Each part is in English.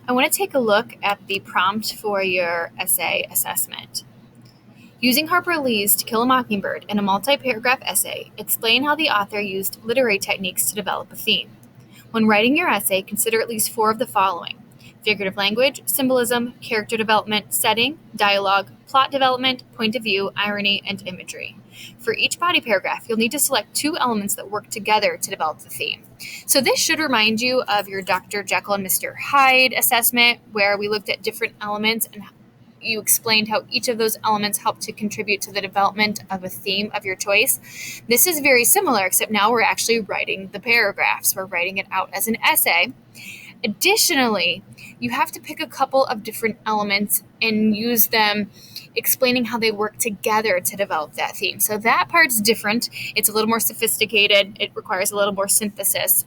I want to take a look at the prompt for your essay assessment. Using Harper Lee's To Kill a Mockingbird in a multi-paragraph essay, explain how the author used literary techniques to develop a theme. When writing your essay, consider at least 4 of the following: figurative language, symbolism, character development, setting, dialogue, plot development, point of view, irony, and imagery. For each body paragraph, you'll need to select 2 elements that work together to develop the theme. So this should remind you of your Dr. Jekyll and Mr. Hyde assessment, where we looked at different elements and you explained how each of those elements help to contribute to the development of a theme of your choice. This is very similar, except now we're actually writing the paragraphs. We're writing it out as an essay. Additionally, you have to pick a couple of different elements and use them, explaining how they work together to develop that theme. So that part's different. It's a little more sophisticated. It requires a little more synthesis.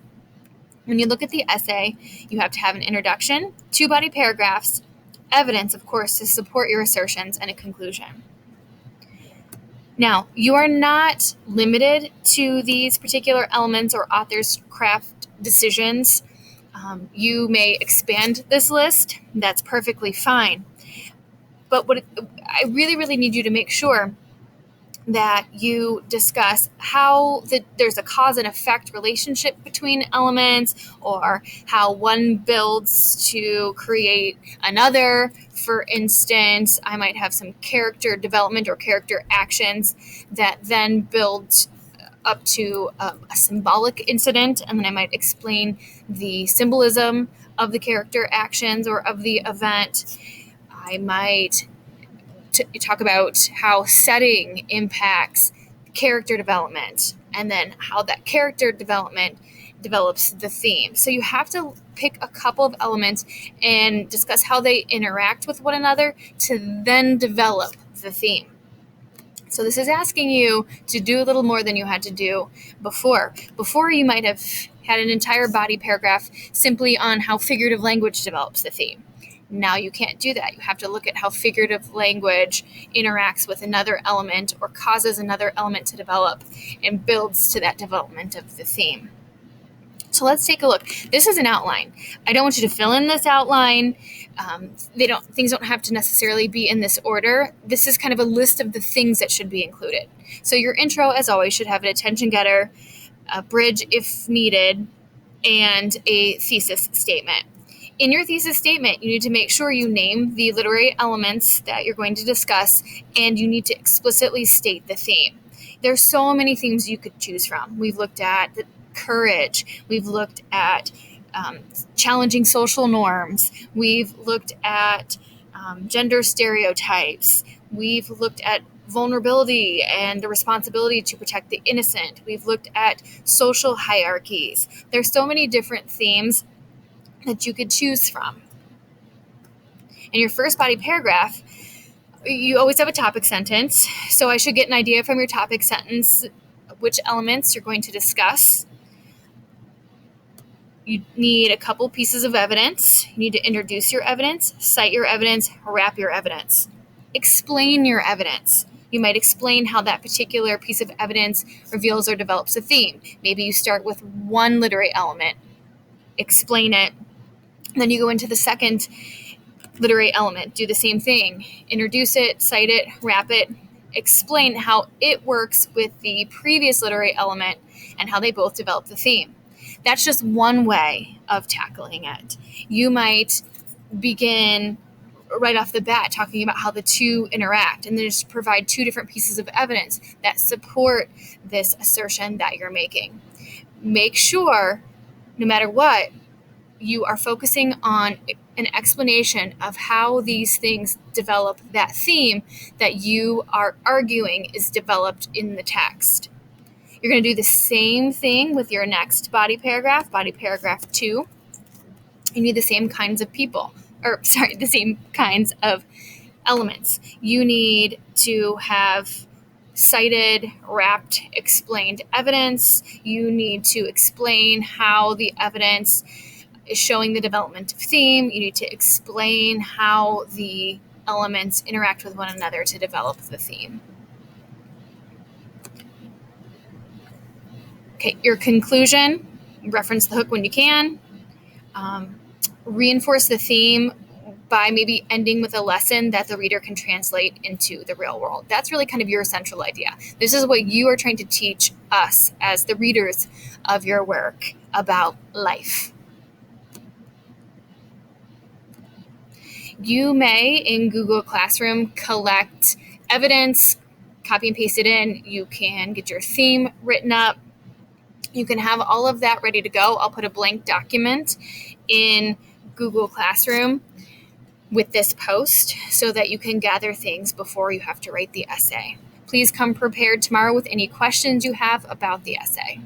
When you look at the essay, you have to have an introduction, 2 body paragraphs, evidence, of course, to support your assertions, and a conclusion. Now, you are not limited to these particular elements or author's craft decisions. You may expand this list. That's perfectly fine. But I really need you to make sure that you discuss how there's a cause and effect relationship between elements, or how one builds to create another. For instance, I might have some character development or character actions that then build up to a symbolic incident, and then I might explain the symbolism of the character actions or of the event. I might talk about how setting impacts character development, and then how that character development develops the theme. So you have to pick a couple of elements and discuss how they interact with one another to then develop the theme. So this is asking you to do a little more than you had to do before. Before, you might have had an entire body paragraph simply on how figurative language develops the theme. Now you can't do that. You have to look at how figurative language interacts with another element or causes another element to develop and builds to that development of the theme. So let's take a look. This is an outline. I don't want you to fill in this outline. Things don't have to necessarily be in this order. This is kind of a list of the things that should be included. So your intro, as always, should have an attention getter, a bridge if needed, and a thesis statement. In your thesis statement, you need to make sure you name the literary elements that you're going to discuss, and you need to explicitly state the theme. There's so many themes you could choose from. We've looked at the courage. We've looked at challenging social norms. We've looked at gender stereotypes. We've looked at vulnerability and the responsibility to protect the innocent. We've looked at social hierarchies. There's so many different themes that you could choose from. In your first body paragraph, you always have a topic sentence. So I should get an idea from your topic sentence which elements you're going to discuss. You need a couple pieces of evidence. You need to introduce your evidence, cite your evidence, wrap your evidence. Explain your evidence. You might explain how that particular piece of evidence reveals or develops a theme. Maybe you start with one literary element, explain it, then you go into the second literary element, do the same thing, introduce it, cite it, wrap it, explain how it works with the previous literary element and how they both develop the theme. That's just one way of tackling it. You might begin right off the bat talking about how the two interact, and then just provide 2 different pieces of evidence that support this assertion that you're making. Make sure, no matter what, you are focusing on an explanation of how these things develop that theme that you are arguing is developed in the text. You're going to do the same thing with your next body paragraph 2. You need the same kinds of the same kinds of elements. You need to have cited, wrapped, explained evidence. You need to explain how the evidence is showing the development of theme. You need to explain how the elements interact with one another to develop the theme. Okay, your conclusion, reference the hook when you can. reinforce the theme by maybe ending with a lesson that the reader can translate into the real world. That's really kind of your central idea. This is what you are trying to teach us as the readers of your work about life. You may, in Google Classroom, collect evidence, copy and paste it in. You can get your theme written up. You can have all of that ready to go. I'll put a blank document in Google Classroom with this post so that you can gather things before you have to write the essay. Please come prepared tomorrow with any questions you have about the essay.